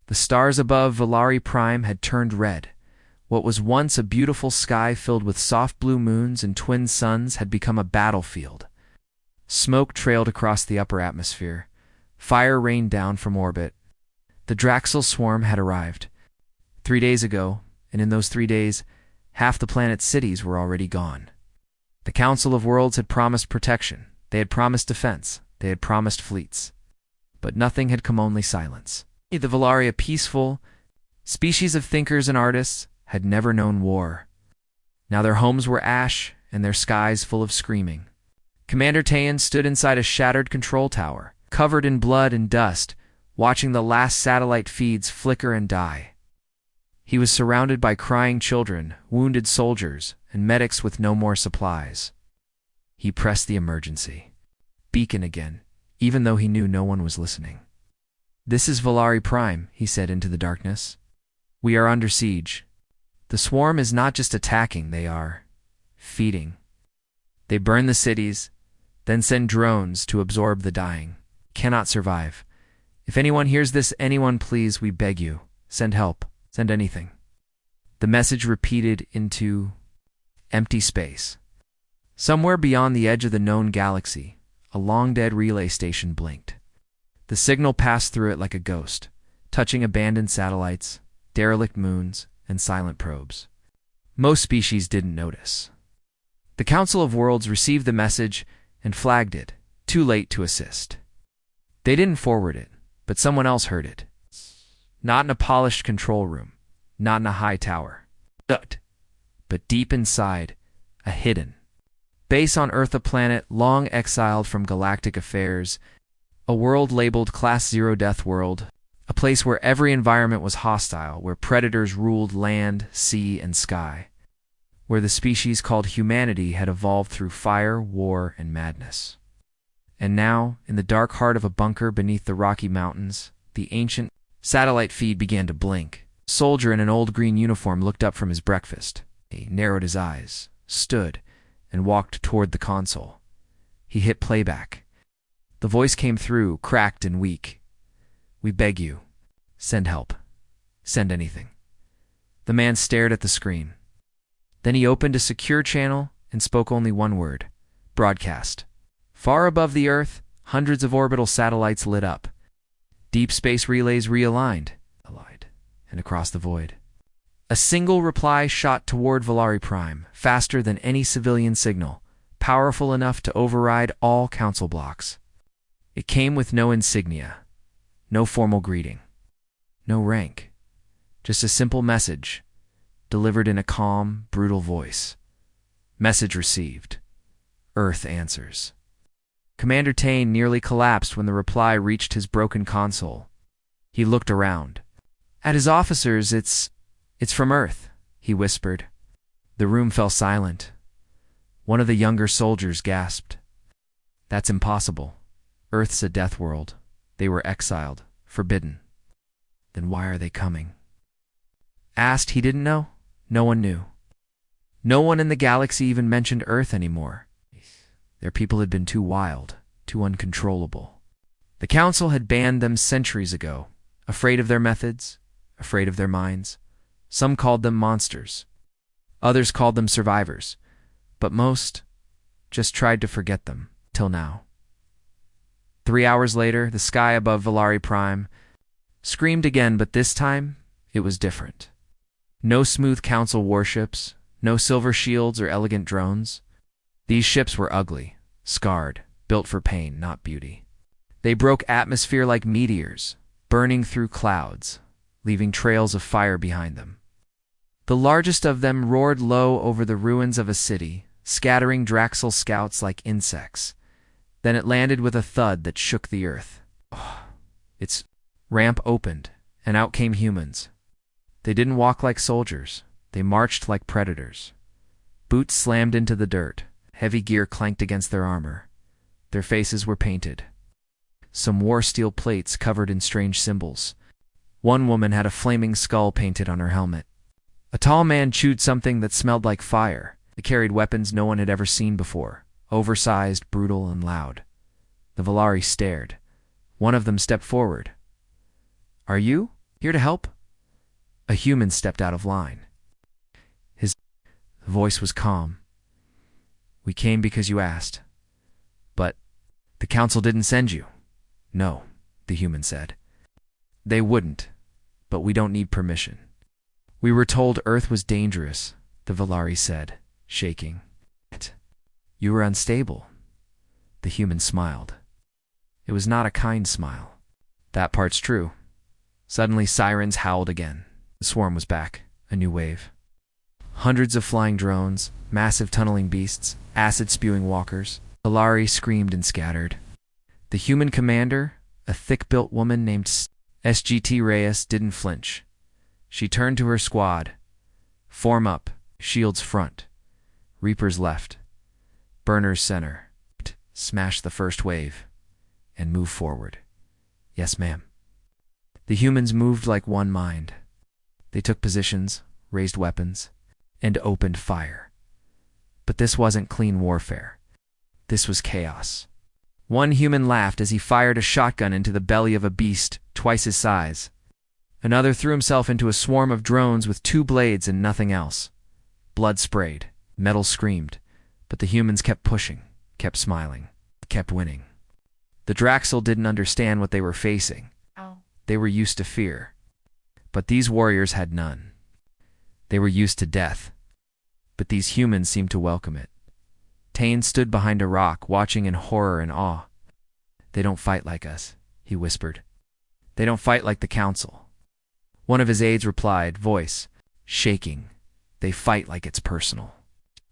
The stars above Valari Prime had turned red. What was once a beautiful sky filled with soft blue moons and twin suns had become a battlefield. Smoke trailed across the upper atmosphere. Fire rained down from orbit. The Draxel swarm had arrived 3 days ago, and in those 3 days, half the planet's cities were already gone. The Council of Worlds had promised protection. They had promised defense. They had promised fleets. But nothing had come, only silence. The Valari, a peaceful species of thinkers and artists, had never known war. Now their homes were ash and their skies full of screaming. Commander Tayan stood inside a shattered control tower, covered in blood and dust, watching the last satellite feeds flicker and die. He was surrounded by crying children, wounded soldiers, and medics with no more supplies. He pressed the emergency beacon again, even though he knew no one was listening. "This is Valari Prime," he said into the darkness. "We are under siege. The swarm is not just attacking, they are feeding. They burn the cities, then send drones to absorb the dying. Cannot survive. If anyone hears this, anyone, please, we beg you, send help, send anything." The message repeated into empty space. Somewhere beyond the edge of the known galaxy, a long-dead relay station blinked. The signal passed through it like a ghost, touching abandoned satellites, derelict moons, and silent probes. Most species didn't notice. The Council of Worlds received the message and flagged it, too late to assist. They didn't forward it, but someone else heard it. Not in a polished control room, not in a high tower, but deep inside, a hidden base on Earth, a planet long exiled from galactic affairs, a world labeled Class 0 Death World, a place where every environment was hostile, where predators ruled land, sea, and sky, where the species called humanity had evolved through fire, war, and madness. And now, in the dark heart of a bunker beneath the Rocky Mountains, the ancient satellite feed began to blink. A soldier in an old green uniform looked up from his breakfast. He narrowed his eyes, stood, and walked toward the console. He hit playback. The voice came through, cracked and weak. "We beg you, send help. Send anything." The man stared at the screen. Then he opened a secure channel and spoke only one word: broadcast. Far above the Earth, hundreds of orbital satellites lit up. Deep space relays realigned, and across the void. A single reply shot toward Valari Prime, faster than any civilian signal, powerful enough to override all council blocks. It came with no insignia, no formal greeting, no rank, just a simple message, delivered in a calm, brutal voice. Message received. Earth answers. Commander Tayan nearly collapsed when the reply reached his broken console. He looked around. "At his officers, it's from Earth," he whispered. The room fell silent. One of the younger soldiers gasped. "That's impossible. Earth's a death world. They were exiled, forbidden. Then why are they coming?" Asked, he didn't know. No one knew. No one in the galaxy even mentioned Earth anymore. Their people had been too wild, too uncontrollable. The Council had banned them centuries ago, afraid of their methods, afraid of their minds. Some called them monsters. Others called them survivors. But most just tried to forget them, till now. 3 hours later, the sky above Valari Prime screamed again, but this time it was different. No smooth council warships, no silver shields or elegant drones. These ships were ugly, scarred, built for pain, not beauty. They broke atmosphere like meteors, burning through clouds, leaving trails of fire behind them. The largest of them roared low over the ruins of a city, scattering Draxel scouts like insects. Then it landed with a thud that shook the earth. Its ramp opened, and out came humans. They didn't walk like soldiers. They marched like predators. Boots slammed into the dirt. Heavy gear clanked against their armor. Their faces were painted. Some wore steel plates covered in strange symbols. One woman had a flaming skull painted on her helmet. A tall man chewed something that smelled like fire. They carried weapons no one had ever seen before, oversized, brutal, and loud. The Valari stared. One of them stepped forward. "Are you?" Here to help? A human stepped out of line. His voice was calm. We came because you asked. But the council didn't send you. No, the human said. They wouldn't, but we don't need permission. We were told Earth was dangerous, the Valari said, shaking. You were unstable. The human smiled. It was not a kind smile. That part's true. Suddenly sirens howled again. The swarm was back, a new wave. Hundreds of flying drones, massive tunneling beasts, acid-spewing walkers. Valari screamed and scattered. The human commander, a thick-built woman named SGT Reyes, didn't flinch. She turned to her squad. Form up, shields front. Reapers left. Burners center. Smash the first wave. And move forward. Yes, ma'am. The humans moved like one mind. They took positions, raised weapons, and opened fire. But this wasn't clean warfare. This was chaos. One human laughed as he fired a shotgun into the belly of a beast twice his size. Another threw himself into a swarm of drones with 2 blades and nothing else. Blood sprayed, metal screamed, but the humans kept pushing, kept smiling, kept winning. The Draxel didn't understand what they were facing. They were used to fear. But these warriors had none. They were used to death. But these humans seemed to welcome it. Tane stood behind a rock, watching in horror and awe. They don't fight like us, he whispered. They don't fight like the council. One of his aides replied, voice shaking. They fight like it's personal.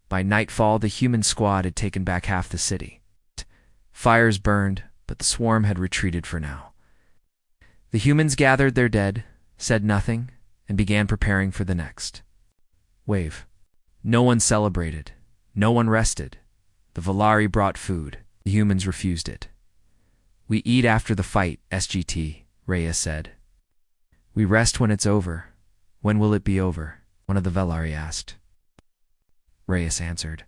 By nightfall, the human squad had taken back half the city. Fires burned, but the swarm had retreated for now. The humans gathered their dead, said nothing, and began preparing for the next wave. No one celebrated. No one rested. The Valari brought food. The humans refused it. We eat after the fight, SGT, Reyes said. We rest when it's over. When will it be over? One of the Valari asked. Reyes answered.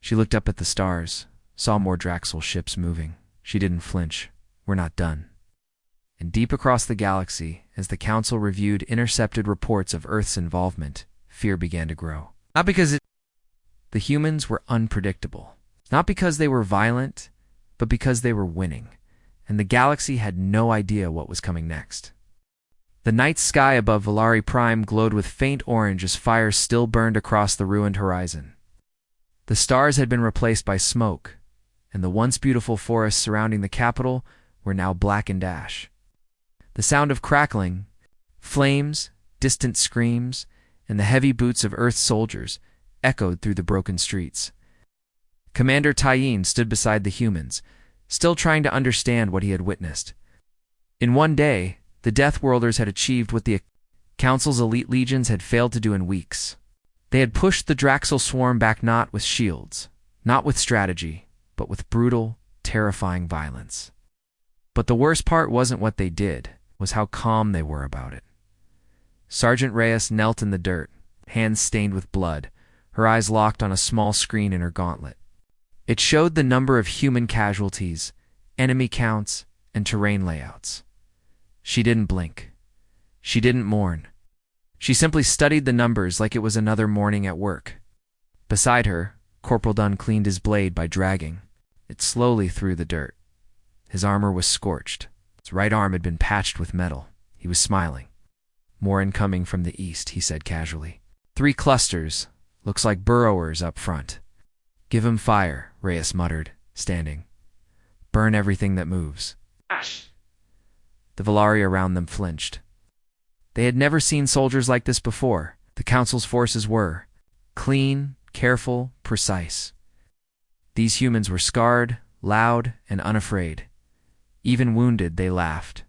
She looked up at the stars, saw more Draxel ships moving. She didn't flinch. We're not done. And deep across the galaxy, as the Council reviewed intercepted reports of Earth's involvement, fear began to grow. Not because the humans were unpredictable. Not because they were violent, but because they were winning. And the galaxy had no idea what was coming next. The night sky above Valari Prime glowed with faint orange as fires still burned across the ruined horizon. The stars had been replaced by smoke, and the once beautiful forests surrounding the capital were now blackened ash. The sound of crackling, flames, distant screams, and the heavy boots of Earth's soldiers echoed through the broken streets. Commander Tyene stood beside the humans, still trying to understand what he had witnessed. In one day, the Deathworlders had achieved what the Council's elite legions had failed to do in weeks. They had pushed the Draxel swarm back not with shields, not with strategy, but with brutal, terrifying violence. But the worst part wasn't what they did, was how calm they were about it. Sergeant Reyes knelt in the dirt, hands stained with blood, her eyes locked on a small screen in her gauntlet. It showed the number of human casualties, enemy counts, and terrain layouts. She didn't blink. She didn't mourn. She simply studied the numbers like it was another morning at work. Beside her, Corporal Dunn cleaned his blade by dragging it slowly through the dirt. His armor was scorched. His right arm had been patched with metal. He was smiling. More incoming from the east, he said casually. 3 clusters. Looks like burrowers up front. Give 'em fire, Reyes muttered, standing. Burn everything that moves. Ash! The Valari around them flinched. They had never seen soldiers like this before. The Council's forces were clean, careful, precise. These humans were scarred, loud, and unafraid. Even wounded, they laughed.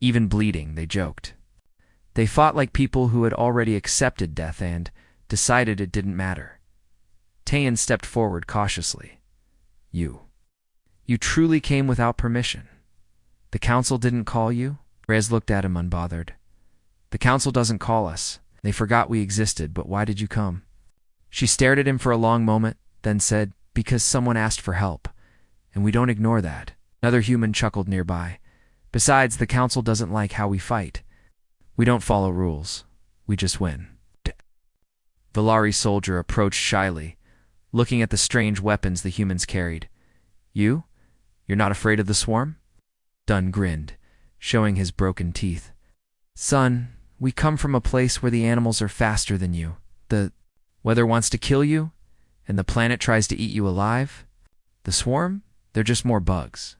Even bleeding, they joked. They fought like people who had already accepted death and decided it didn't matter. Tayan stepped forward cautiously. You truly came without permission. The Council didn't call you? Rez looked at him unbothered. The Council doesn't call us. They forgot we existed, but why did you come? She stared at him for a long moment, then said, because someone asked for help. And we don't ignore that. Another human chuckled nearby. Besides, the Council doesn't like how we fight. We don't follow rules. We just win. Valari soldier approached shyly, looking at the strange weapons the humans carried. You? You're not afraid of the swarm? Dunn grinned, showing his broken teeth. Son, we come from a place where the animals are faster than you. The weather wants to kill you, and the planet tries to eat you alive. The swarm? They're just more bugs.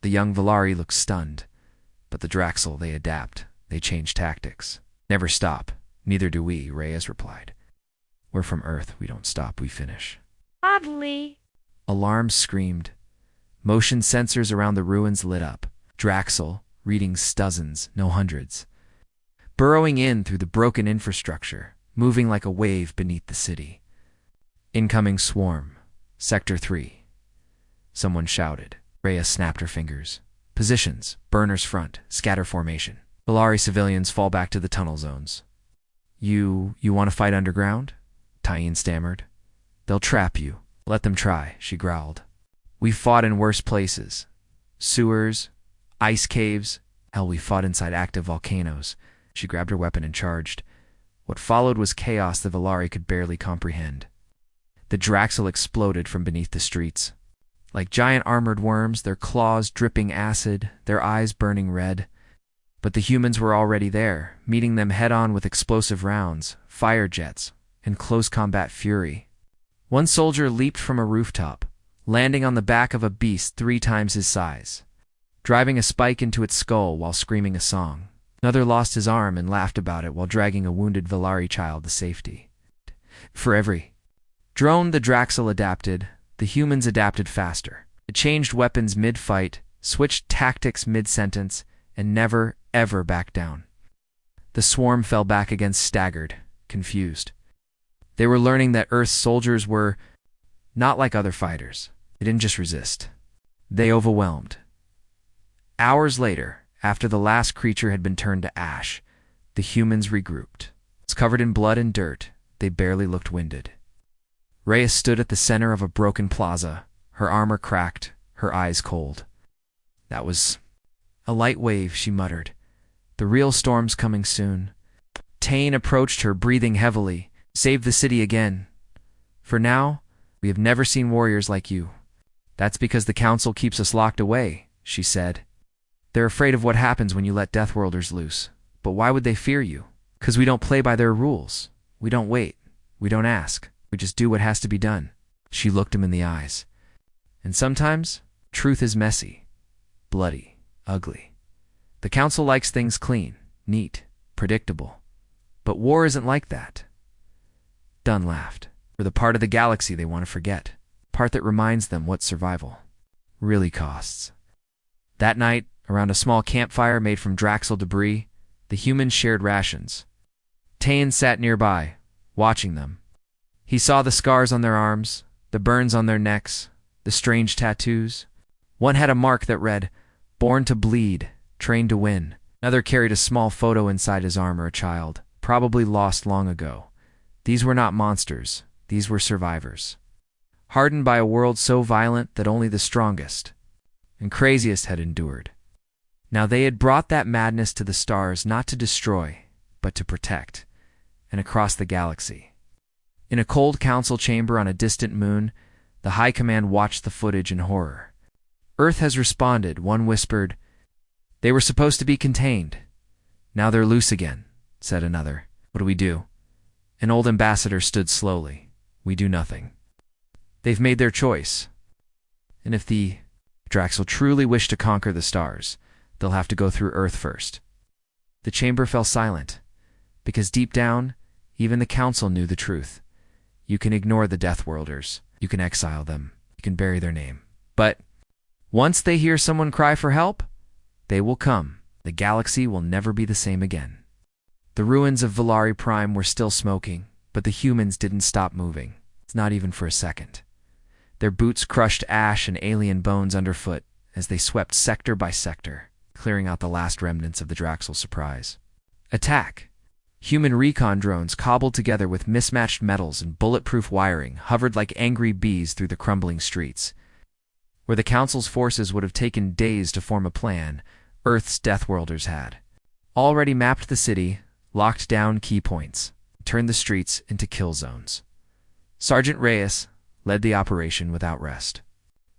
The young Valari looked stunned. But the Draxel, they adapt. They change tactics. Never stop. Neither do we, Reyes replied. We're from Earth. We don't stop. We finish. Oddly. Alarms screamed. Motion sensors around the ruins lit up. Draxel, readings dozens, no hundreds. Burrowing in through the broken infrastructure, moving like a wave beneath the city. Incoming swarm. Sector 3. Someone shouted. Rhea snapped her fingers. Positions. Burners front. Scatter formation. Valari civilians fall back to the tunnel zones. You want to fight underground? Tyene stammered. They'll trap you. Let them try, she growled. We fought in worse places. Sewers, ice caves. Hell, we fought inside active volcanoes. She grabbed her weapon and charged. What followed was chaos the Valari could barely comprehend. The Draxel exploded from beneath the streets. Like giant armored worms, their claws dripping acid, their eyes burning red. But the humans were already there, meeting them head-on with explosive rounds, fire jets, and close combat fury. One soldier leaped from a rooftop, landing on the back of a beast 3 times his size, driving a spike into its skull while screaming a song. Another lost his arm and laughed about it while dragging a wounded Valari child to safety. For every drone the Draxel adapted, the humans adapted faster. It changed weapons mid-fight, switched tactics mid-sentence, and never, ever backed down. The swarm fell back again staggered, confused. They were learning that Earth's soldiers were not like other fighters. They didn't just resist. They overwhelmed. Hours later, after the last creature had been turned to ash, the humans regrouped. It's covered in blood and dirt. They barely looked winded. Reyes stood at the center of a broken plaza, her armor cracked, her eyes cold. That was a light wave, she muttered. The real storm's coming soon. Tyene approached her, breathing heavily. Save the city again. For now, we have never seen warriors like you. That's because the council keeps us locked away, she said. They're afraid of what happens when you let Deathworlders loose. But why would they fear you? 'Cause we don't play by their rules. We don't wait. We don't ask. We just do what has to be done. She looked him in the eyes. And sometimes, truth is messy, bloody, ugly. The council likes things clean, neat, predictable. But war isn't like that. Dunn laughed. For the part of the galaxy they want to forget. Part that reminds them what survival really costs. That night, around a small campfire made from Draxel debris, the humans shared rations. Tyene sat nearby, watching them. He saw the scars on their arms, the burns on their necks, the strange tattoos. One had a mark that read, "Born to bleed, trained to win." Another carried a small photo inside his arm of a child, probably lost long ago. These were not monsters. These were survivors. Hardened by a world so violent that only the strongest and craziest had endured. Now they had brought that madness to the stars not to destroy, but to protect, and across the galaxy. In a cold council chamber on a distant moon, the High Command watched the footage in horror. Earth has responded, one whispered. They were supposed to be contained. Now they're loose again, said another. What do we do? An old ambassador stood slowly. We do nothing. They've made their choice. And if the Draxel truly wish to conquer the stars, they'll have to go through Earth first. The chamber fell silent, because deep down, even the council knew the truth. You can ignore the Deathworlders. You can exile them. You can bury their name. But once they hear someone cry for help, they will come. The galaxy will never be the same again. The ruins of Valari Prime were still smoking, but the humans didn't stop moving. Not even for a second. Their boots crushed ash and alien bones underfoot as they swept sector by sector, clearing out the last remnants of the Draxel surprise. Attack! Human recon drones cobbled together with mismatched metals and bulletproof wiring hovered like angry bees through the crumbling streets. Where the Council's forces would have taken days to form a plan, Earth's Deathworlders had. already mapped the city, locked down key points, turned the streets into kill zones. Sergeant Reyes led the operation without rest.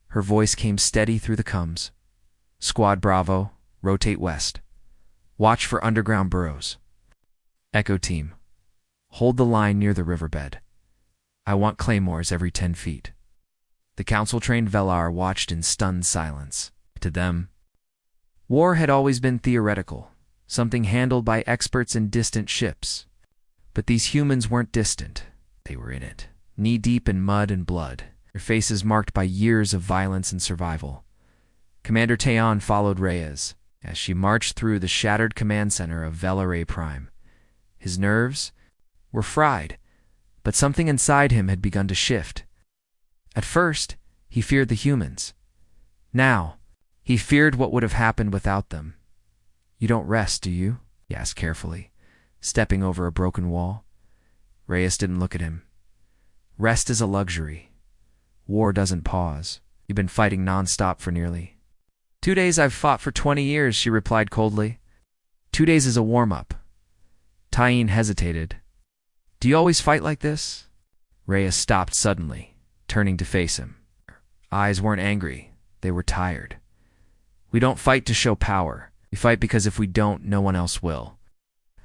Her voice came steady through the coms. Squad Bravo, rotate west. Watch for underground burrows. Echo Team, hold the line near the riverbed. I want claymores every 10 feet. The council-trained Velar watched in stunned silence. To them, war had always been theoretical, something handled by experts in distant ships. But these humans weren't distant. They were in it, knee-deep in mud and blood, their faces marked by years of violence and survival. Commander Teon followed Reyes as she marched through the shattered command center of Velar Prime. His nerves were fried, but something inside him had begun to shift. At first, he feared the humans. Now, he feared what would have happened without them. You don't rest, do you? He asked carefully, stepping over a broken wall. Reyes didn't look at him. Rest is a luxury. War doesn't pause. You've been fighting non-stop for nearly 2 days. I've fought for 20 years, she replied coldly. 2 days is a warm-up. Tyene hesitated. Do you always fight like this? Reyes stopped suddenly, turning to face him. Her eyes weren't angry. They were tired. We don't fight to show power. We fight because if we don't, no one else will.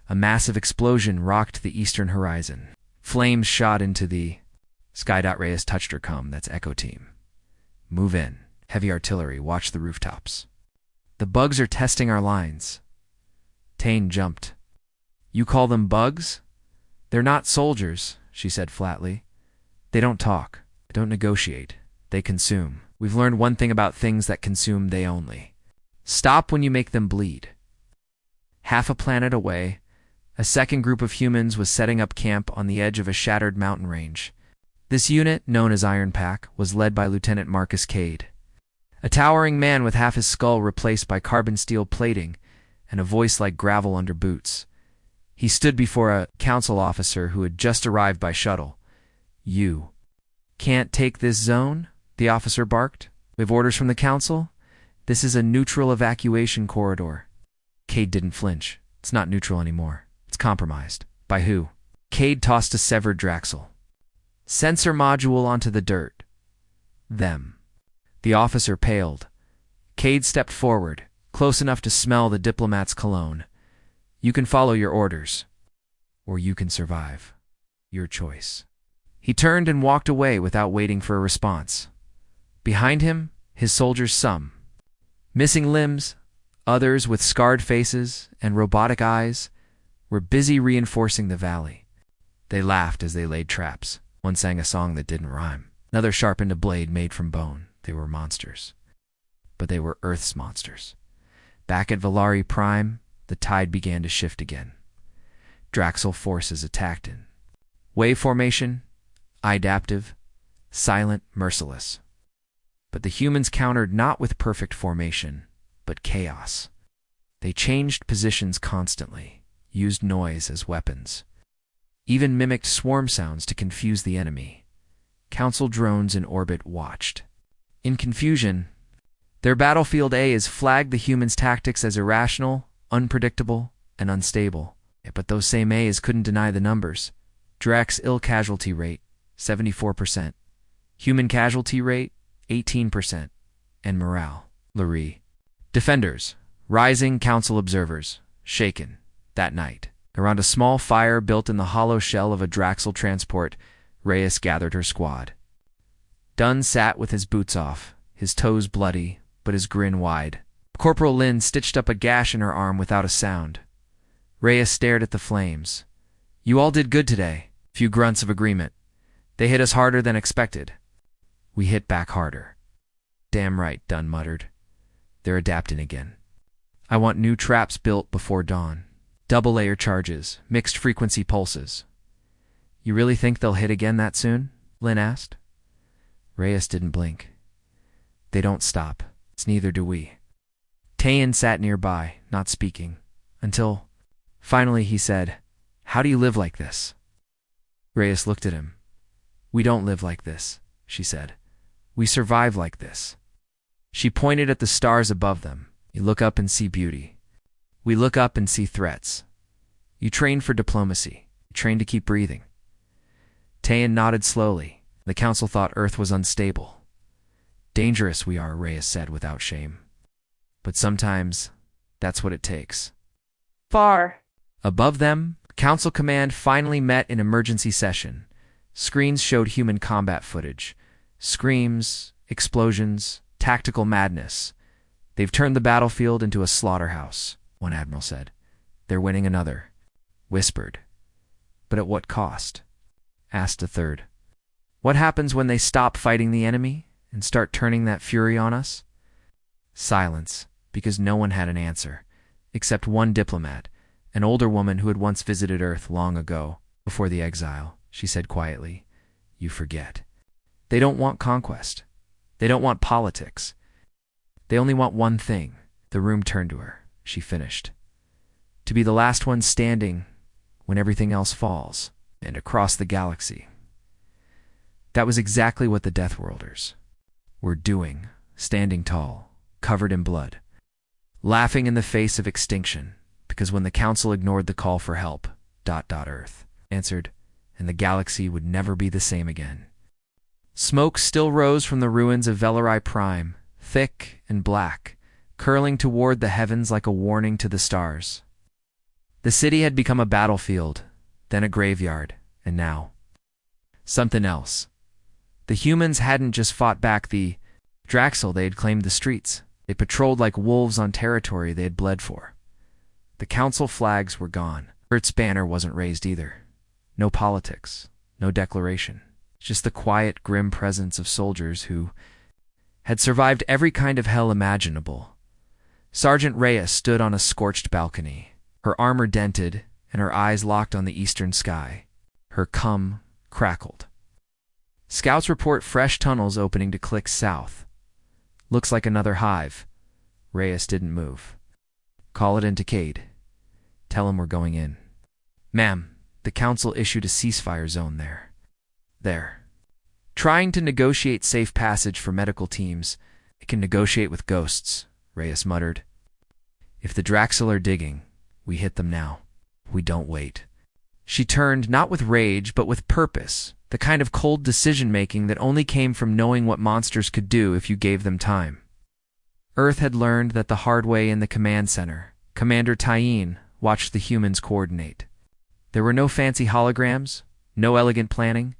A massive explosion rocked the eastern horizon. Flames shot into the sky. Reyes touched her com. That's Echo Team. Move in. Heavy artillery. Watch the rooftops. The bugs are testing our lines. Tyene jumped. You call them bugs? They're not soldiers, she said flatly. They don't talk. They don't negotiate. They consume. We've learned one thing about things that consume: they only stop when you make them bleed. Half a planet away, a second group of humans was setting up camp on the edge of a shattered mountain range. This unit, known as Iron Pack, was led by Lieutenant Marcus Cade, a towering man with half his skull replaced by carbon steel plating and a voice like gravel under boots. He stood before a council officer who had just arrived by shuttle. You can't take this zone? The officer barked. We have orders from the council. This is a neutral evacuation corridor. Cade didn't flinch. It's not neutral anymore. It's compromised. By who? Cade tossed a severed Draxel sensor module onto the dirt. Them. The officer paled. Cade stepped forward, close enough to smell the diplomat's cologne. You can follow your orders, or you can survive. Your choice. He turned and walked away without waiting for a response. Behind him, his soldiers, some missing limbs, others with scarred faces and robotic eyes, were busy reinforcing the valley. They laughed as they laid traps. One sang a song that didn't rhyme. Another sharpened a blade made from bone. They were monsters. But they were Earth's monsters. Back at Velar Prime, the tide began to shift again. Draxel forces attacked in wave formation, adaptive, silent, merciless. But the humans countered not with perfect formation, but chaos. They changed positions constantly, used noise as weapons, even mimicked swarm sounds to confuse the enemy. Council drones in orbit watched. In confusion, their Battlefield A's flagged the humans' tactics as irrational, unpredictable, and unstable. But those same A's couldn't deny the numbers. Drax ill casualty rate, 74%. Human casualty rate, 18%. And morale, Lurie. Defenders, rising council observers, shaken. That night, around a small fire built in the hollow shell of a Draxel transport, Reyes gathered her squad. Dunn sat with his boots off, his toes bloody, but his grin wide. Corporal Lynn stitched up a gash in her arm without a sound. Reyes stared at the flames. You all did good today. Few grunts of agreement. They hit us harder than expected. We hit back harder. Damn right, Dunn muttered. They're adapting again. I want new traps built before dawn. Double-layer charges, mixed frequency pulses. You really think they'll hit again that soon? Lynn asked. Reyes didn't blink. They don't stop. It's neither do we. Tyene sat nearby, not speaking, until finally he said, How do you live like this? Reyes looked at him. We don't live like this, she said. We survive like this. She pointed at the stars above them. You look up and see beauty. We look up and see threats. You train for diplomacy. You train to keep breathing. Tayan nodded slowly. The council thought Earth was unstable. Dangerous we are, Reyes said without shame. But sometimes, that's what it takes. Far. Above them, Council Command finally met in emergency session. Screens showed human combat footage. Screams, explosions, tactical madness. They've turned the battlefield into a slaughterhouse, one admiral said. They're winning, another whispered. But at what cost? Asked a third. What happens when they stop fighting the enemy and start turning that fury on us? Silence, because no one had an answer, except one diplomat, an older woman who had once visited Earth long ago, before the exile. She said quietly, "You forget. They don't want conquest. They don't want politics. They only want one thing." The room turned to her. She finished. To be the last one standing when everything else falls, and across the galaxy. That was exactly what the Deathworlders were doing, standing tall, covered in blood, laughing in the face of extinction, because when the Council ignored the call for help, Earth answered, and the galaxy would never be the same again. Smoke still rose from the ruins of HFY Prime, thick and black, curling toward the heavens like a warning to the stars. The city had become a battlefield, then a graveyard, and now something else. The humans hadn't just fought back the Draxel, they had claimed the streets. They patrolled like wolves on territory they had bled for. The council flags were gone. Earth's banner wasn't raised either. No politics, no declaration. Just the quiet, grim presence of soldiers who had survived every kind of hell imaginable. Sergeant Reyes stood on a scorched balcony, her armor dented and her eyes locked on the eastern sky. Her cum crackled. Scouts report fresh tunnels opening to click south. Looks like another hive. Reyes didn't move. Call it into Cade. Tell him we're going in. Ma'am, the council issued a ceasefire zone there. There. Trying to negotiate safe passage for medical teams. It can negotiate with ghosts, Reyes muttered. If the Draxel are digging, we hit them now. We don't wait. She turned, not with rage, but with purpose, the kind of cold decision-making that only came from knowing what monsters could do if you gave them time. Earth had learned that the hard way in the command center. Commander Tayan watched the humans coordinate. There were no fancy holograms, no elegant planning,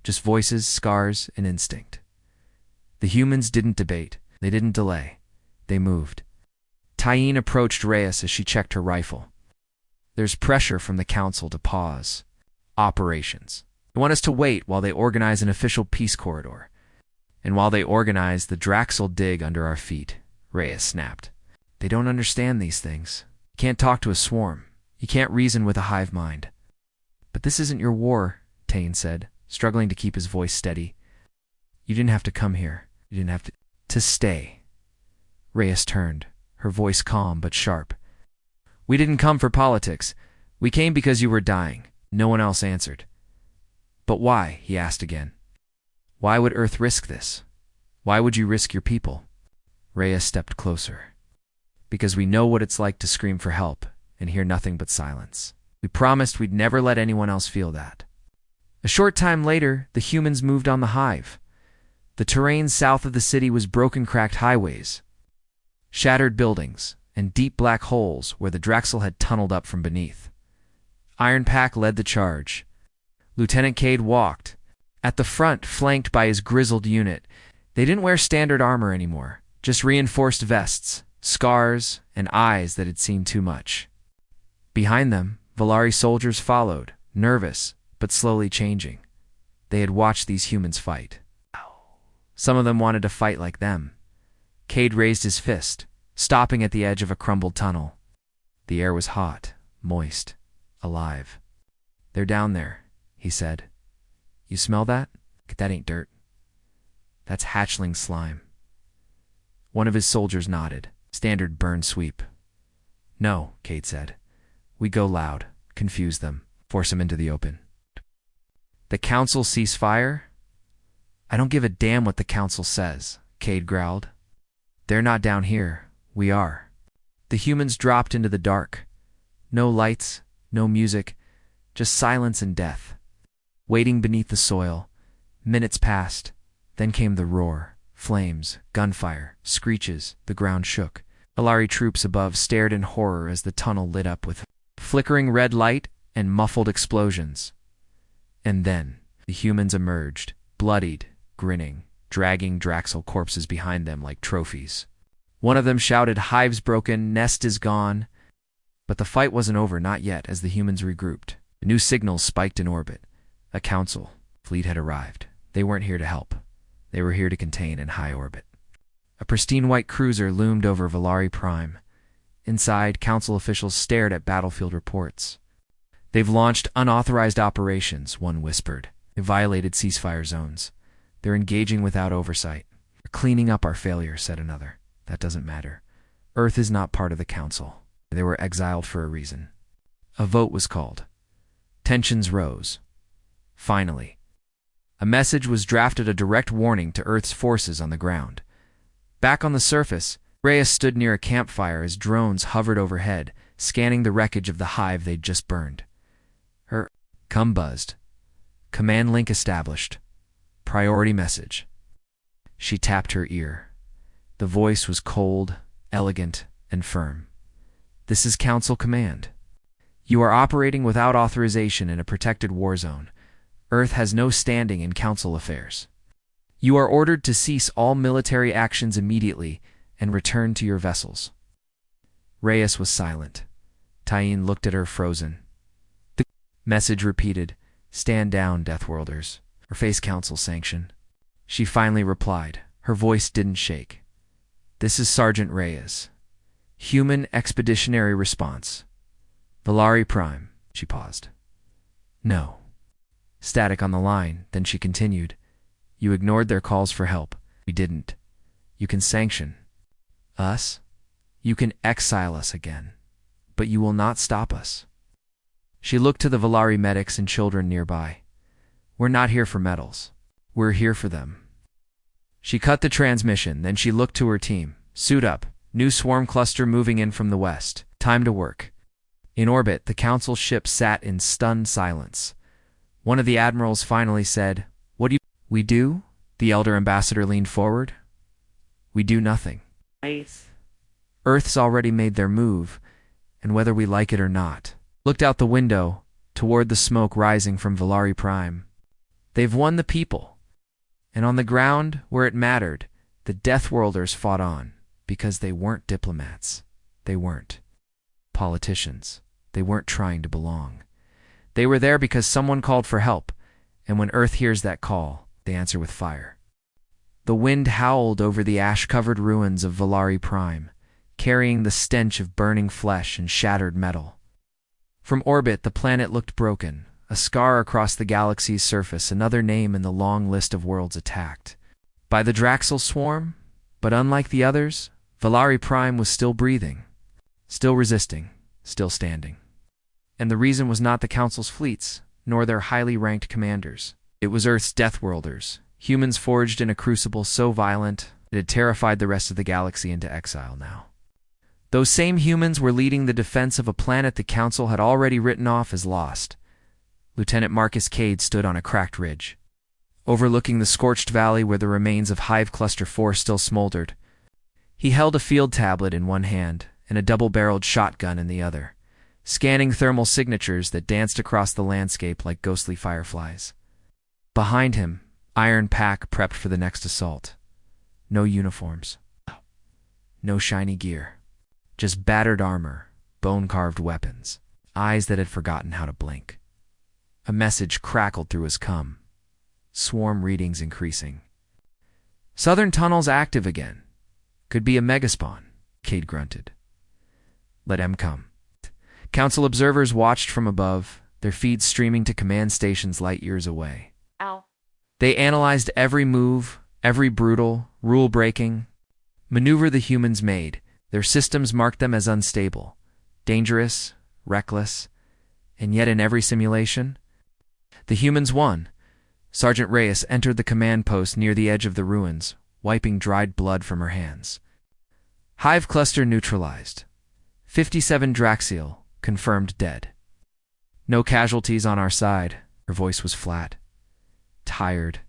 just voices, scars, and instinct. The humans didn't debate. They didn't delay. They moved. Tayan approached Reyes as she checked her rifle. There's pressure from the council to pause operations. They want us to wait while they organize an official peace corridor. And while they organize the Draxel dig under our feet, Reyes snapped. They don't understand these things. You can't talk to a swarm. You can't reason with a hive mind. But this isn't your war, Tayan said, struggling to keep his voice steady. You didn't have to come here. You didn't have to stay. Reyes turned, her voice calm but sharp. We didn't come for politics. We came because you were dying. No one else answered. But why? He asked again. Why would Earth risk this? Why would you risk your people? Reyes stepped closer. Because we know what it's like to scream for help and hear nothing but silence. We promised we'd never let anyone else feel that. A short time later, the humans moved on the hive. The terrain south of the city was broken, cracked highways, shattered buildings, and deep black holes where the Draxel had tunneled up from beneath. Iron Pack led the charge. Lieutenant Cade walked at the front, flanked by his grizzled unit. They didn't wear standard armor anymore, just reinforced vests, scars, and eyes that had seen too much. Behind them, Valari soldiers followed, nervous, but slowly changing. They had watched these humans fight. Some of them wanted to fight like them. Cade raised his fist, stopping at the edge of a crumbled tunnel. The air was hot, moist, alive. They're down there, he said. You smell that? That ain't dirt. That's hatchling slime. One of his soldiers nodded. Standard burn sweep. No, Cade said. We go loud, confuse them, force them into the open. The council cease fire? I don't give a damn what the council says, Cade growled. They're not down here. We are. The humans dropped into the dark. No lights, no music, just silence and death. Waiting beneath the soil, minutes passed. Then came the roar, flames, gunfire, screeches, the ground shook. Valari troops above stared in horror as the tunnel lit up with flickering red light and muffled explosions. And then, the humans emerged, bloodied, grinning, dragging Draxel corpses behind them like trophies. One of them shouted, "Hive's broken, nest is gone." But the fight wasn't over, not yet, as the humans regrouped. New signals spiked in orbit. A council fleet had arrived. They weren't here to help. They were here to contain in high orbit. A pristine white cruiser loomed over Valari Prime. Inside, council officials stared at battlefield reports. "They've launched unauthorized operations," one whispered. "They violated ceasefire zones. They're engaging without oversight." "They're cleaning up our failure," said another. "That doesn't matter. Earth is not part of the council. They were exiled for a reason." A vote was called. Tensions rose. Finally, a message was drafted, a direct warning to Earth's forces on the ground. Back on the surface, Reyes stood near a campfire as drones hovered overhead, scanning the wreckage of the hive they'd just burned. Her com buzzed. "Command link established. Priority message." She tapped her ear. The voice was cold, elegant, and firm. "This is Council Command. You are operating without authorization in a protected war zone. Earth has no standing in Council affairs. You are ordered to cease all military actions immediately and return to your vessels." Reyes was silent. Tyene looked at her, frozen. The message repeated, "Stand down, Deathworlders, or face Council sanction." She finally replied. Her voice didn't shake. "This is Sergeant Reyes. Human Expeditionary Response. Valari Prime." She paused. "No." Static on the line, then she continued. "You ignored their calls for help. We didn't. You can sanction us. You can exile us again. But you will not stop us." She looked to the Valari medics and children nearby. "We're not here for medals. We're here for them." She cut the transmission, then she looked to her team. "Suit up. New swarm cluster moving in from the west. Time to work." In orbit, the council ship sat in stunned silence. One of the admirals finally said, "What do we do?" The elder ambassador leaned forward. "We do nothing. Nice. Earth's already made their move, and whether we like it or not." Looked out the window, toward the smoke rising from Valari Prime. "They've won the people. And on the ground, where it mattered, the Deathworlders fought on, because they weren't diplomats. They weren't politicians. They weren't trying to belong. They were there because someone called for help, and when Earth hears that call, they answer with fire." The wind howled over the ash-covered ruins of Valari Prime, carrying the stench of burning flesh and shattered metal. From orbit, the planet looked broken, a scar across the galaxy's surface, another name in the long list of worlds attacked by the Draxel swarm. But unlike the others, Valari Prime was still breathing, still resisting, still standing. And the reason was not the Council's fleets, nor their highly ranked commanders. It was Earth's Deathworlders, humans forged in a crucible so violent it had terrified the rest of the galaxy into exile now. Those same humans were leading the defense of a planet the Council had already written off as lost. Lieutenant Marcus Cade stood on a cracked ridge, overlooking the scorched valley where the remains of Hive Cluster 4 still smoldered. He held a field tablet in one hand and a double-barreled shotgun in the other, scanning thermal signatures that danced across the landscape like ghostly fireflies. Behind him, Iron Pack prepped for the next assault. No uniforms. No shiny gear. Just battered armor, bone-carved weapons, eyes that had forgotten how to blink. A message crackled through his cum. Swarm readings increasing. "Southern tunnels active again. Could be a megaspawn," Cade grunted. "Let M come." Council observers watched from above, their feeds streaming to command stations light years away. Ow. They analyzed every move, every brutal, rule-breaking maneuver the humans made. Their systems marked them as unstable, dangerous, reckless, and yet in every simulation, the humans won. Sergeant Reyes entered the command post near the edge of the ruins, wiping dried blood from her hands. "Hive cluster neutralized. 57 Draxiel, confirmed dead. No casualties on our side. Her voice was flat. Tired.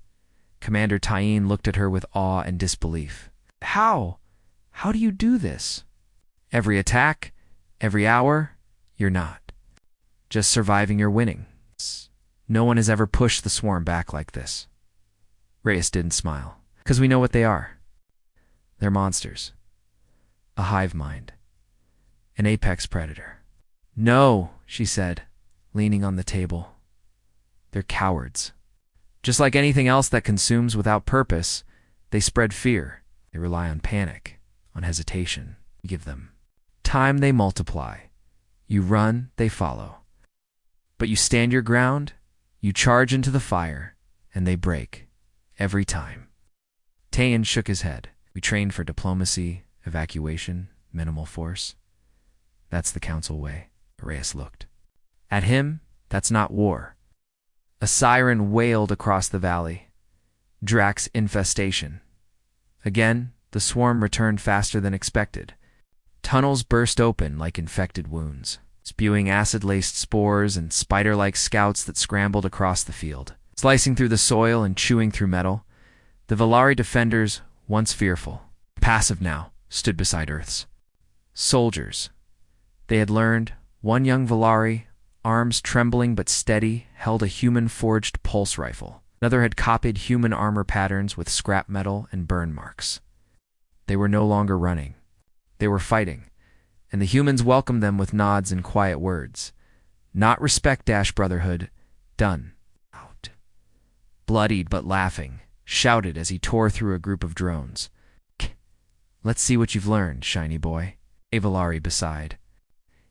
Commander Tyene looked at her with awe and disbelief. How? How do you do this? Every attack, every hour, you're not. Just surviving your winning. No one has ever pushed the swarm back like this. Reyes didn't smile. Because we know what they are. They're monsters. A hive mind. An apex predator. No, she said, leaning on the table. They're cowards. Just like anything else that consumes without purpose, they spread fear. They rely on panic, on hesitation. You give them time, they multiply. You run, they follow. But you stand your ground, you charge into the fire, and they break. Every time. Tayan shook his head. We trained for diplomacy, evacuation, minimal force. That's the council way. Reyes looked. At him, that's not war. A siren wailed across the valley. Drax infestation. Again, the swarm returned faster than expected. Tunnels burst open like infected wounds, spewing acid-laced spores and spider-like scouts that scrambled across the field. Slicing through the soil and chewing through metal, the Valari defenders, once fearful, passive now, stood beside Earth's soldiers. They had learned, one young Valari, arms trembling but steady, held a human-forged pulse rifle. Another had copied human armor patterns with scrap metal and burn marks. They were no longer running. They were fighting, and the humans welcomed them with nods and quiet words. Not respect-brotherhood, done. Out. Bloodied but laughing, shouted as he tore through a group of drones. Let's see what you've learned, shiny boy. A Valari beside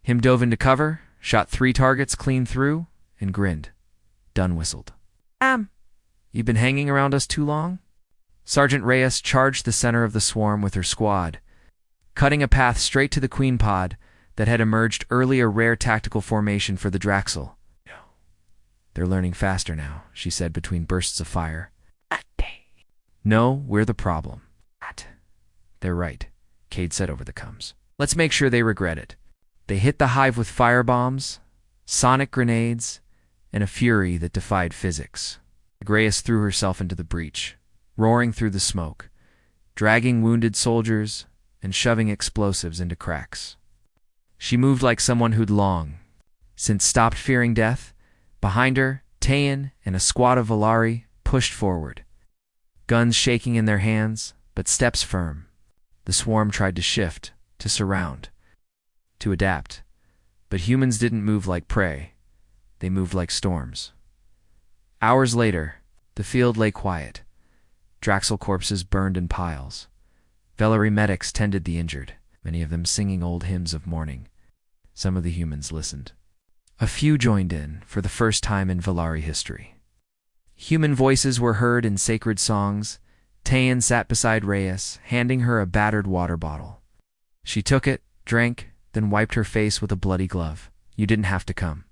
him dove into cover, shot 3 targets clean through, and grinned. Dunn whistled. You've been hanging around us too long? Sergeant Reyes charged the center of the swarm with her squad, cutting a path straight to the Queen pod that had emerged early, a rare tactical formation for the Draxel. No. They're learning faster now, she said between bursts of fire. No, we're the problem. They're right, Cade said over the comms. Let's make sure they regret it. They hit the hive with firebombs, sonic grenades, and a fury that defied physics. Reyes threw herself into the breach, roaring through the smoke, dragging wounded soldiers and shoving explosives into cracks. She moved like someone who'd long since stopped fearing death. Behind her, Tayan and a squad of Valari pushed forward, guns shaking in their hands, but steps firm. The swarm tried to shift, to surround, to adapt. But humans didn't move like prey. They moved like storms. Hours later, the field lay quiet. Draxel corpses burned in piles. Valari medics tended the injured, many of them singing old hymns of mourning. Some of the humans listened. A few joined in for the first time in Valari history. Human voices were heard in sacred songs. Tayan sat beside Reyes, handing her a battered water bottle. She took it, drank, then wiped her face with a bloody glove. You didn't have to come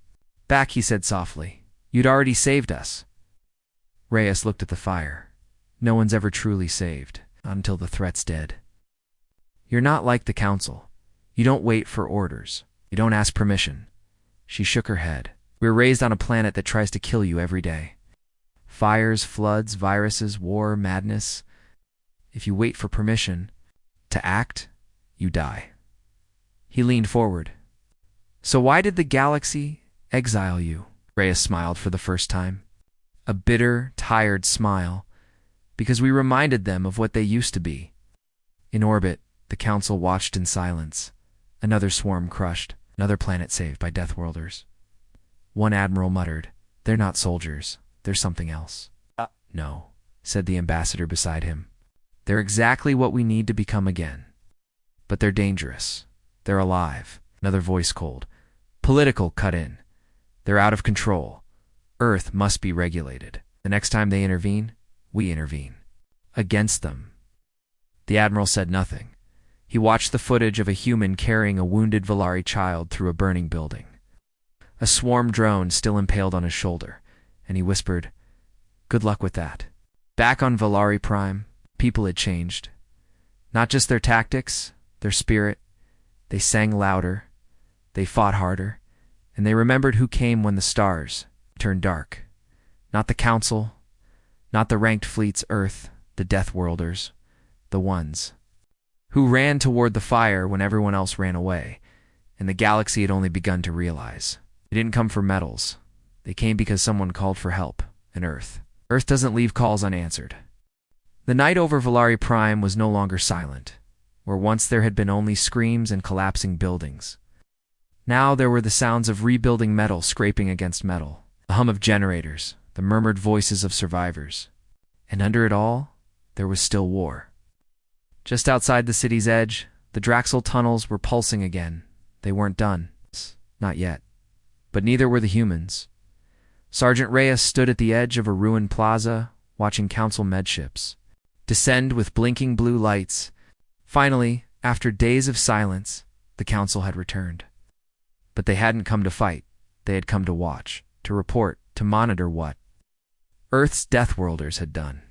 back, he said softly. You'd already saved us. Reyes looked at the fire. No one's ever truly saved, not until the threat's dead. You're not like the council. You don't wait for orders. You don't ask permission. She shook her head. We're raised on a planet that tries to kill you every day. Fires, floods, viruses, war, madness. If you wait for permission to act, you die. He leaned forward. So why did the galaxy exile you? Reyes smiled for the first time. A bitter, tired smile, because we reminded them of what they used to be. In orbit, the council watched in silence. Another swarm crushed, another planet saved by Deathworlders. One admiral muttered, "They're not soldiers. They're something else." No, said the ambassador beside him. They're exactly what we need to become again. But they're dangerous. They're alive. Another voice cold. Political cut in. They're out of control. Earth must be regulated. The next time they intervene, we intervene. Against them. The admiral said nothing. He watched the footage of a human carrying a wounded Valari child through a burning building. A swarm drone still impaled on his shoulder, and he whispered, "Good luck with that." Back on Valari Prime, people had changed. Not just their tactics, their spirit. They sang louder, They fought harder, and they remembered who came when the stars turned dark. Not the Council, not the ranked fleets Earth, the Deathworlders, the ones who ran toward the fire when everyone else ran away, and the galaxy had only begun to realize. They didn't come for medals. They came because someone called for help, and Earth. Earth doesn't leave calls unanswered. The night over Valari Prime was no longer silent, where once there had been only screams and collapsing buildings. Now there were the sounds of rebuilding metal scraping against metal, the hum of generators, the murmured voices of survivors. And under it all, there was still war. Just outside the city's edge, the Draxel tunnels were pulsing again. They weren't done. Not yet. But neither were the humans. Sergeant Reyes stood at the edge of a ruined plaza, watching Council medships descend with blinking blue lights. Finally, after days of silence, the Council had returned. But they hadn't come to fight. They had come to watch, to report, to monitor what Earth's Deathworlders had done.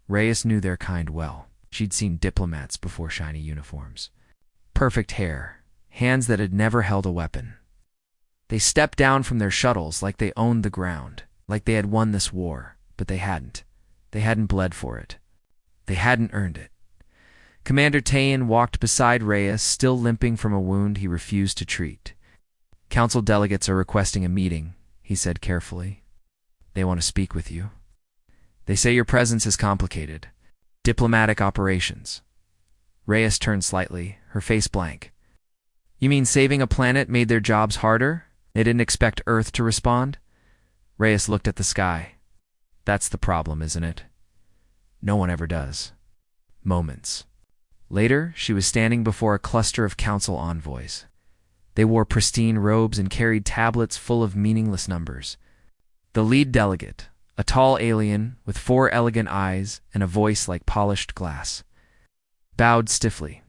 Reyes knew their kind well. She'd seen diplomats before shiny uniforms. Perfect hair, hands that had never held a weapon. They stepped down from their shuttles like they owned the ground, like they had won this war, but they hadn't. They hadn't bled for it. They hadn't earned it. Commander Tayan walked beside Reyes, still limping from a wound he refused to treat. Council delegates are requesting a meeting, he said carefully. They want to speak with you. They say your presence is complicated. Diplomatic operations. Reyes turned slightly, her face blank. You mean saving a planet made their jobs harder? They didn't expect Earth to respond? Reyes looked at the sky. That's the problem, isn't it? No one ever does. Moments. Later, she was standing before a cluster of Council envoys. They wore pristine robes and carried tablets full of meaningless numbers. The lead delegate, a tall alien with 4 elegant eyes and a voice like polished glass, bowed stiffly.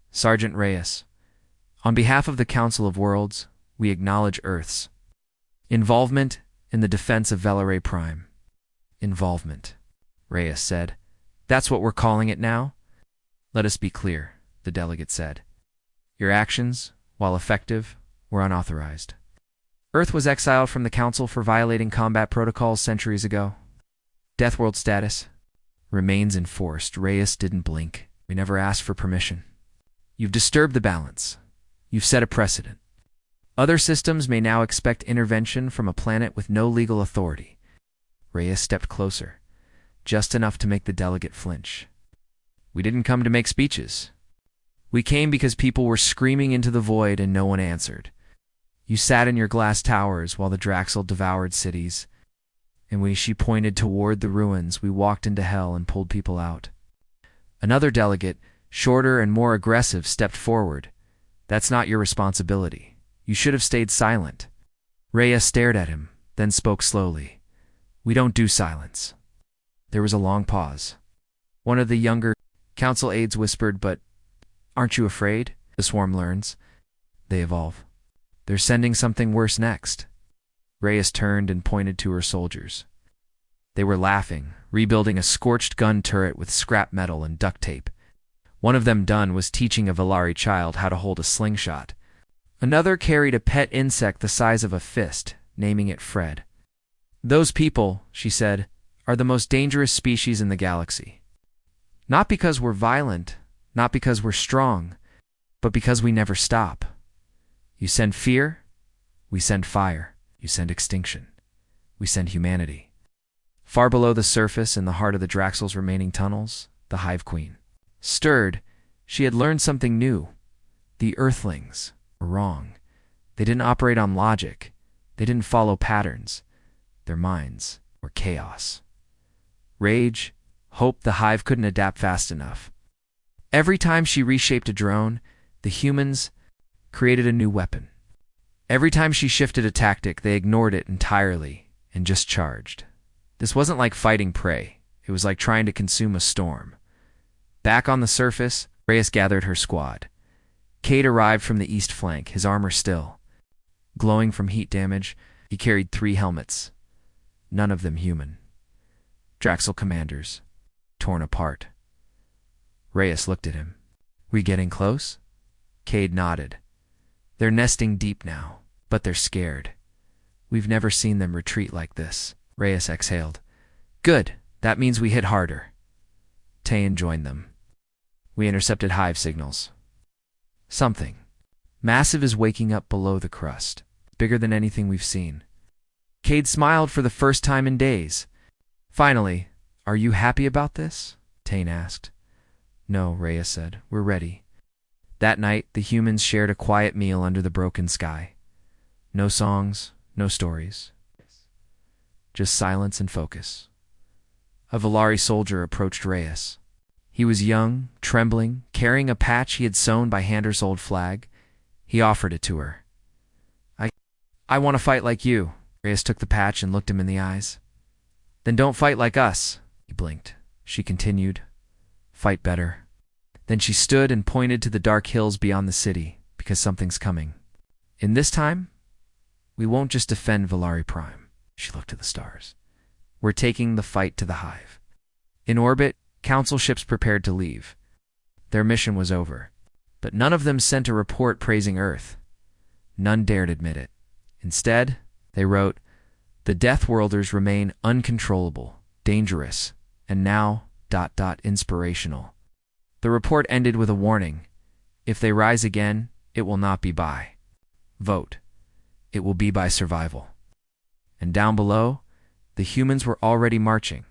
Sergeant Reyes, on behalf of the Council of Worlds, we acknowledge Earth's involvement in the defense of Valari Prime. Involvement, Reyes said. That's what we're calling it now? Let us be clear, the delegate said. Your actions, while effective, were unauthorized. Earth was exiled from the Council for violating combat protocols centuries ago. Deathworld status remains enforced. Reyes didn't blink. We never asked for permission. You've disturbed the balance. You've set a precedent. Other systems may now expect intervention from a planet with no legal authority. Reyes stepped closer, just enough to make the delegate flinch. We didn't come to make speeches. We came because people were screaming into the void and no one answered. You sat in your glass towers while the Draxel devoured cities, and when she pointed toward the ruins, we walked into hell and pulled people out. Another delegate, shorter and more aggressive, stepped forward. That's not your responsibility. You should have stayed silent. Reyes stared at him, then spoke slowly. We don't do silence. There was a long pause. One of the younger Council aides whispered, but aren't you afraid? The swarm learns. They evolve. They're sending something worse next. Reyes turned and pointed to her soldiers. They were laughing, rebuilding a scorched gun turret with scrap metal and duct tape. One of them, Dunn, was teaching a Valari child how to hold a slingshot. Another carried a pet insect the size of a fist, naming it Fred. Those people, she said, are the most dangerous species in the galaxy. Not because we're violent, not because we're strong, but because we never stop. You send fear, we send fire. You send extinction, we send humanity. Far below the surface, in the heart of the Draxel's remaining tunnels, the Hive Queen stirred. She had learned something new. The Earthlings were wrong. They didn't operate on logic. They didn't follow patterns. Their minds were chaos. Rage, hope the Hive couldn't adapt fast enough. Every time she reshaped a drone, the humans created a new weapon. Every time she shifted a tactic, they ignored it entirely and just charged. This wasn't like fighting prey. It was like trying to consume a storm. Back on the surface, Reyes gathered her squad. Cade arrived from the east flank, his armor still. Glowing from heat damage, he carried 3 helmets. None of them human. Draxel commanders, torn apart. Reyes looked at him. We getting close? Cade nodded. They're nesting deep now, but they're scared. We've never seen them retreat like this. Reyes exhaled. Good. That means we hit harder. Tayan joined them. We intercepted hive signals. Something massive is waking up below the crust, bigger than anything we've seen. Cade smiled for the first time in days. Finally, are you happy about this? Tayan asked. No, Reyes said. We're ready. That night, the humans shared a quiet meal under the broken sky. No songs, no stories. Just silence and focus. A Valari soldier approached Reyes. He was young, trembling, carrying a patch he had sewn by Hander's old flag. He offered it to her. I want to fight like you. Reyes took the patch and looked him in the eyes. Then don't fight like us. He blinked. She continued. Fight better. Then she stood and pointed to the dark hills beyond the city, because something's coming. In this time, we won't just defend Valari Prime. She looked at the stars. We're taking the fight to the hive. In orbit, Council ships prepared to leave. Their mission was over, but none of them sent a report praising Earth. None dared admit it. Instead, they wrote, the Deathworlders remain uncontrollable, dangerous, and now ... inspirational. The report ended with a warning. If they rise again, it will not be by vote. It will be by survival. And down below, the humans were already marching.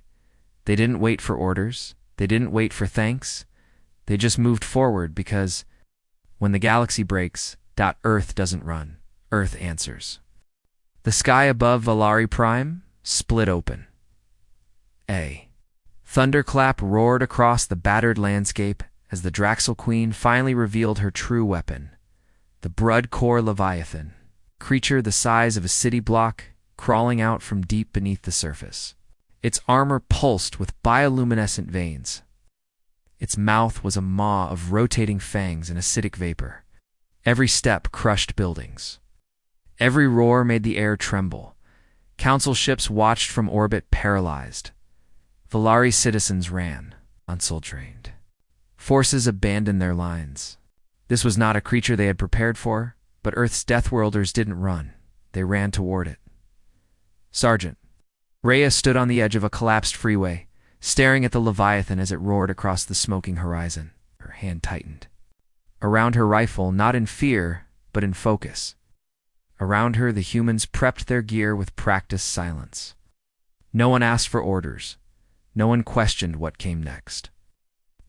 They didn't wait for orders. They didn't wait for thanks. They just moved forward because when the galaxy breaks, Earth doesn't run. Earth answers. The sky above Valari Prime split open. A thunderclap roared across the battered landscape as the Draxel Queen finally revealed her true weapon, the Brood-Core Leviathan, creature the size of a city block crawling out from deep beneath the surface. Its armor pulsed with bioluminescent veins. Its mouth was a maw of rotating fangs and acidic vapor. Every step crushed buildings. Every roar made the air tremble. Council ships watched from orbit paralyzed. Valari citizens ran, unsoul-trained. Forces abandoned their lines. This was not a creature they had prepared for, but Earth's Deathworlders didn't run. They ran toward it. Sergeant. Rhea stood on the edge of a collapsed freeway, staring at the Leviathan as it roared across the smoking horizon. Her hand tightened. Around her rifle, not in fear, but in focus. Around her, the humans prepped their gear with practiced silence. No one asked for orders. No one questioned what came next.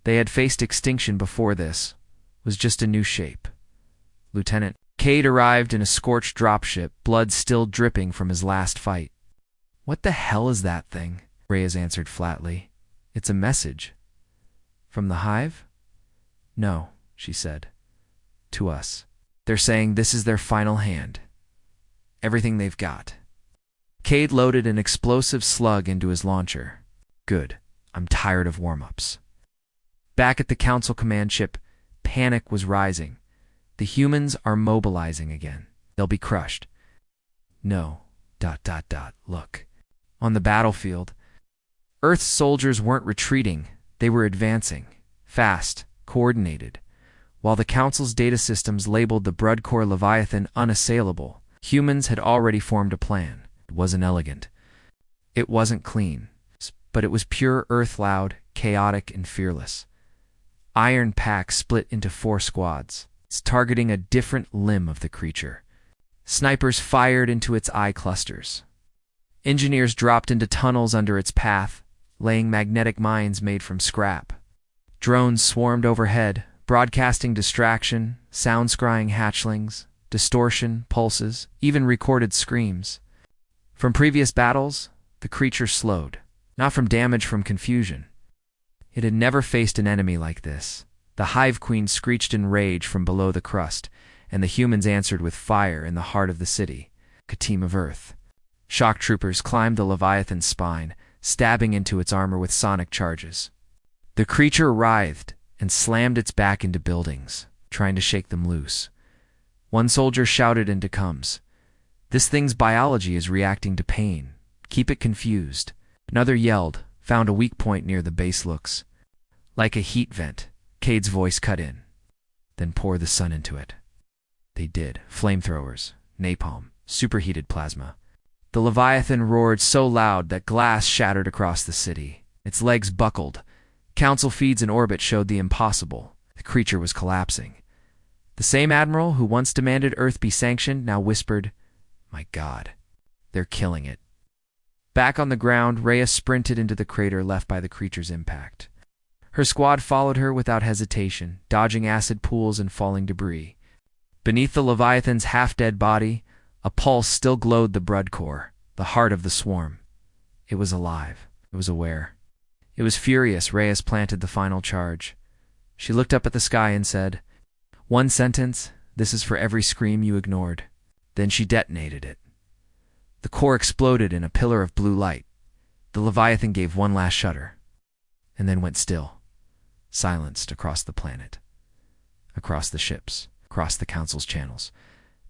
They had faced extinction before this. Was just a new shape. Lieutenant Cade arrived in a scorched dropship, blood still dripping from his last fight. What the hell is that thing? Reyes answered flatly. It's a message. From the hive? No, she said. To us. They're saying this is their final hand. Everything they've got. Cade loaded an explosive slug into his launcher. Good. I'm tired of warm-ups. Back at the Council command ship, panic was rising. The humans are mobilizing again. They'll be crushed. No. ... Look. On the battlefield, Earth's soldiers weren't retreating. They were advancing. Fast, coordinated. While the Council's data systems labeled the Brood-Core Leviathan unassailable, humans had already formed a plan. It wasn't elegant. It wasn't clean. But it was pure Earth-loud, chaotic, and fearless. Iron Pack split into 4 squads, targeting a different limb of the creature. Snipers fired into its eye clusters. Engineers dropped into tunnels under its path, laying magnetic mines made from scrap. Drones swarmed overhead, broadcasting distraction, sound-scrying hatchlings, distortion, pulses, even recorded screams. From previous battles, the creature slowed, not from damage, from confusion. It had never faced an enemy like this. The Hive Queen screeched in rage from below the crust, and the humans answered with fire in the heart of the city, a team of Earth. Shock troopers climbed the Leviathan's spine, stabbing into its armor with sonic charges. The creature writhed and slammed its back into buildings, trying to shake them loose. One soldier shouted into comms, "This thing's biology is reacting to pain. Keep it confused." Another yelled, "Found a weak point near the base looks like a heat vent." Cade's voice cut in. "Then pour the sun into it." They did. Flamethrowers, napalm, superheated plasma. The Leviathan roared so loud that glass shattered across the city. Its legs buckled. Council feeds in orbit showed the impossible. The creature was collapsing. The same admiral who once demanded Earth be sanctioned now whispered, "My God, they're killing it." Back on the ground, Rhea sprinted into the crater left by the creature's impact. Her squad followed her without hesitation, dodging acid pools and falling debris. Beneath the Leviathan's half-dead body, a pulse still glowed the blood core, the heart of the swarm. It was alive. It was aware. It was furious. Reyes planted the final charge. She looked up at the sky and said, "One sentence, this is for every scream you ignored." Then she detonated it. The core exploded in a pillar of blue light. The Leviathan gave one last shudder, and then went still, silenced across the planet, across the ships, across the Council's channels.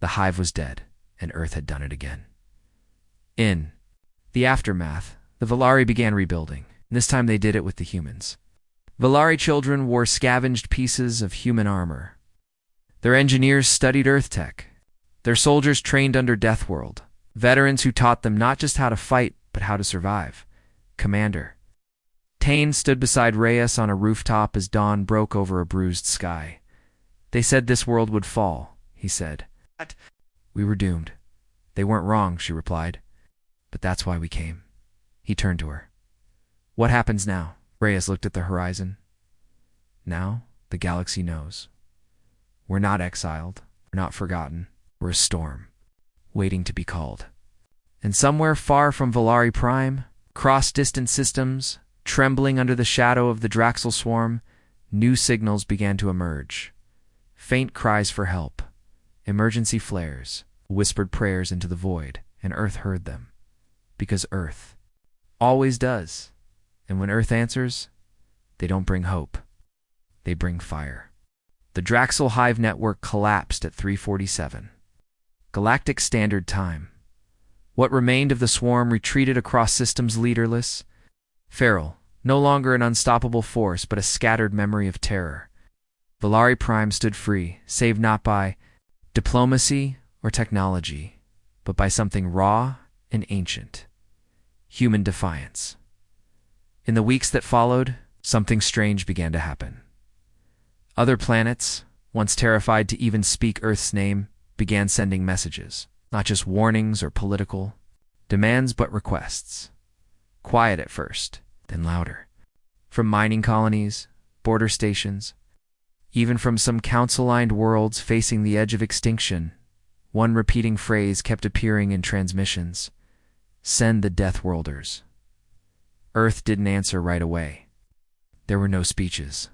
The hive was dead, and Earth had done it again. In the aftermath, the Valari began rebuilding. This time they did it with the humans. Valari children wore scavenged pieces of human armor. Their engineers studied Earth tech. Their soldiers trained under Deathworld. Veterans who taught them not just how to fight, but how to survive. Commander Tane stood beside Reyes on a rooftop as dawn broke over a bruised sky. "They said this world would fall," he said. "But we were doomed." "They weren't wrong," she replied. "But that's why we came." He turned to her. "What happens now?" Reyes looked at the horizon. "Now, the galaxy knows. We're not exiled. We're not forgotten. We're a storm, waiting to be called." And somewhere far from Valari Prime, cross-distant systems, trembling under the shadow of the Draxel swarm, new signals began to emerge. Faint cries for help, emergency flares, whispered prayers into the void, and Earth heard them. Because Earth always does. And when Earth answers, they don't bring hope. They bring fire. The Draxel Hive network collapsed at 3:47. Galactic Standard Time. What remained of the swarm retreated across systems leaderless. Feral, no longer an unstoppable force, but a scattered memory of terror. Valari Prime stood free, saved not by diplomacy or technology, but by something raw and ancient. Human defiance. In the weeks that followed, something strange began to happen. Other planets, once terrified to even speak Earth's name, began sending messages, not just warnings or political demands, but requests. Quiet at first, then louder. From mining colonies, border stations, even from some council-lined worlds facing the edge of extinction, one repeating phrase kept appearing in transmissions: "Send the Deathworlders." Earth didn't answer right away. There were no speeches,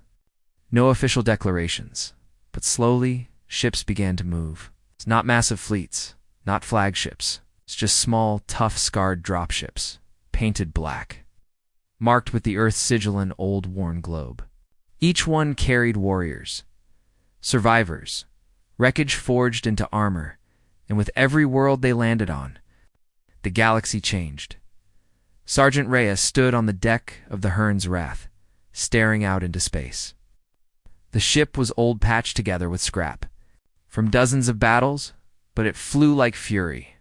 no official declarations, but slowly, ships began to move. It's not massive fleets, not flagships. It's just small, tough, scarred dropships, painted black, marked with the Earth's sigil and old, worn globe. Each one carried warriors, survivors, wreckage forged into armor, and with every world they landed on, the galaxy changed. Sergeant Reyes stood on the deck of the Hearn's Wrath, staring out into space. The ship was old, patched together with scrap from dozens of battles, but it flew like fury.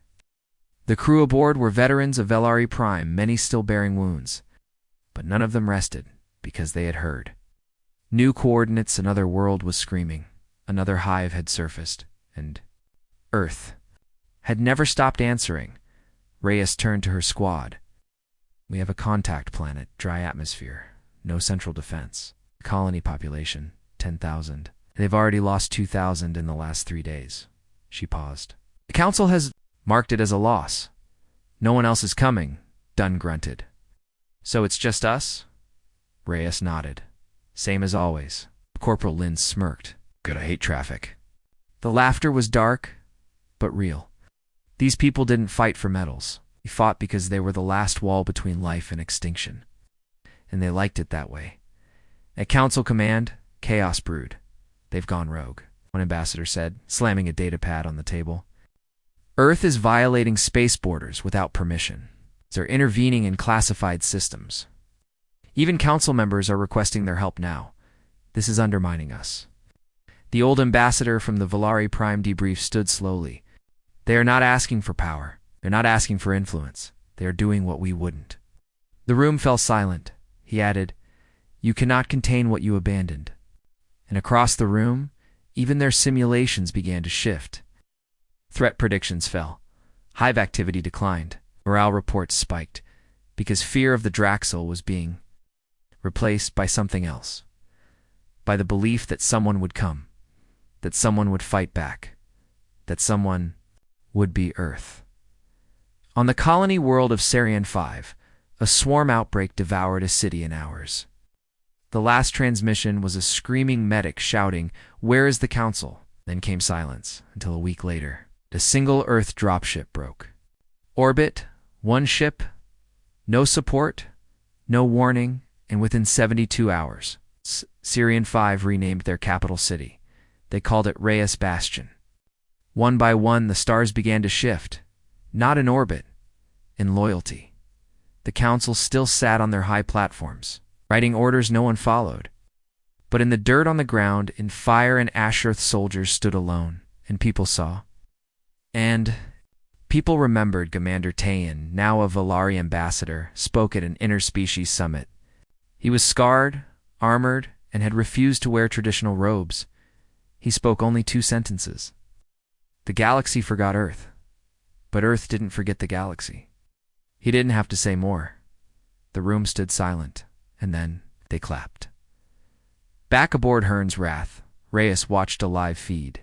The crew aboard were veterans of Valari Prime, many still bearing wounds, but none of them rested because they had heard. New coordinates, another world was screaming, another hive had surfaced, and Earth had never stopped answering. Reyes turned to her squad. "We have a contact planet, dry atmosphere, no central defense. Colony population, 10,000. They've already lost 2,000 in the last 3 days." She paused. "The Council has marked it as a loss. No one else is coming," Dunn grunted. "So it's just us?" Reyes nodded. "Same as always." Corporal Lynn smirked. "Good, I hate traffic." The laughter was dark, but real. These people didn't fight for medals. They fought because they were the last wall between life and extinction. And they liked it that way. At Council command, chaos brewed. "They've gone rogue," one ambassador said, slamming a datapad on the table. "Earth is violating space borders without permission. They're intervening in classified systems. Even council members are requesting their help now. This is undermining us." The old ambassador from the Valari Prime debrief stood slowly. They are not asking for power. They're not asking for influence. They are doing what we wouldn't. The room fell silent. He added, "You cannot contain what you abandoned." And across the room, even their simulations began to shift. Threat predictions fell. Hive activity declined. Morale reports spiked, because fear of the Draxel was being replaced by something else. By the belief that someone would come, that someone would fight back, that someone would be Earth. On the colony world of Sarian 5, a swarm outbreak devoured a city in hours. The last transmission was a screaming medic shouting, "Where is the Council?" Then came silence, until a week later. A single Earth dropship broke. Orbit, one ship, no support, no warning, and within 72 hours, Sarian 5 renamed their capital city. They called it Reyes Bastion. One by one, the stars began to shift, not in orbit, in loyalty. The Council still sat on their high platforms, writing orders no one followed. But in the dirt on the ground, in fire and ash Earth soldiers stood alone, and people saw. And people remembered Commander Tayan, now a Valari ambassador, spoke at an interspecies summit. He was scarred, armored, and had refused to wear traditional robes. He spoke only 2 sentences. The galaxy forgot Earth, but Earth didn't forget the galaxy. He didn't have to say more. The room stood silent, and then they clapped. Back aboard Hearn's Wrath, Reyes watched a live feed.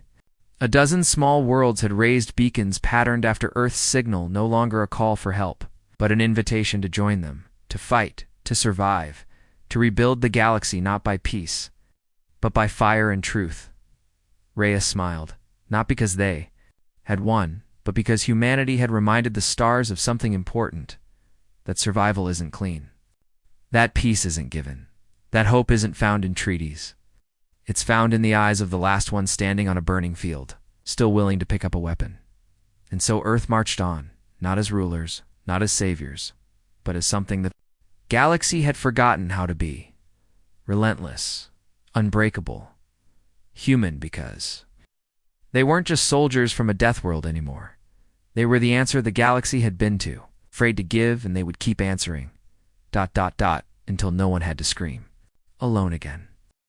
A dozen small worlds had raised beacons patterned after Earth's signal, no longer a call for help, but an invitation to join them, to fight, to survive, to rebuild the galaxy not by peace, but by fire and truth. Reyes smiled, not because they had won, but because humanity had reminded the stars of something important, that survival isn't clean. That peace isn't given. That hope isn't found in treaties. It's found in the eyes of the last one standing on a burning field, still willing to pick up a weapon. And so Earth marched on, not as rulers, not as saviors, but as something the galaxy had forgotten how to be. Relentless, unbreakable, human, because they weren't just soldiers from a death world anymore. They were the answer the galaxy had been to, afraid to give, and they would keep answering, ... until no one had to scream. Alone again.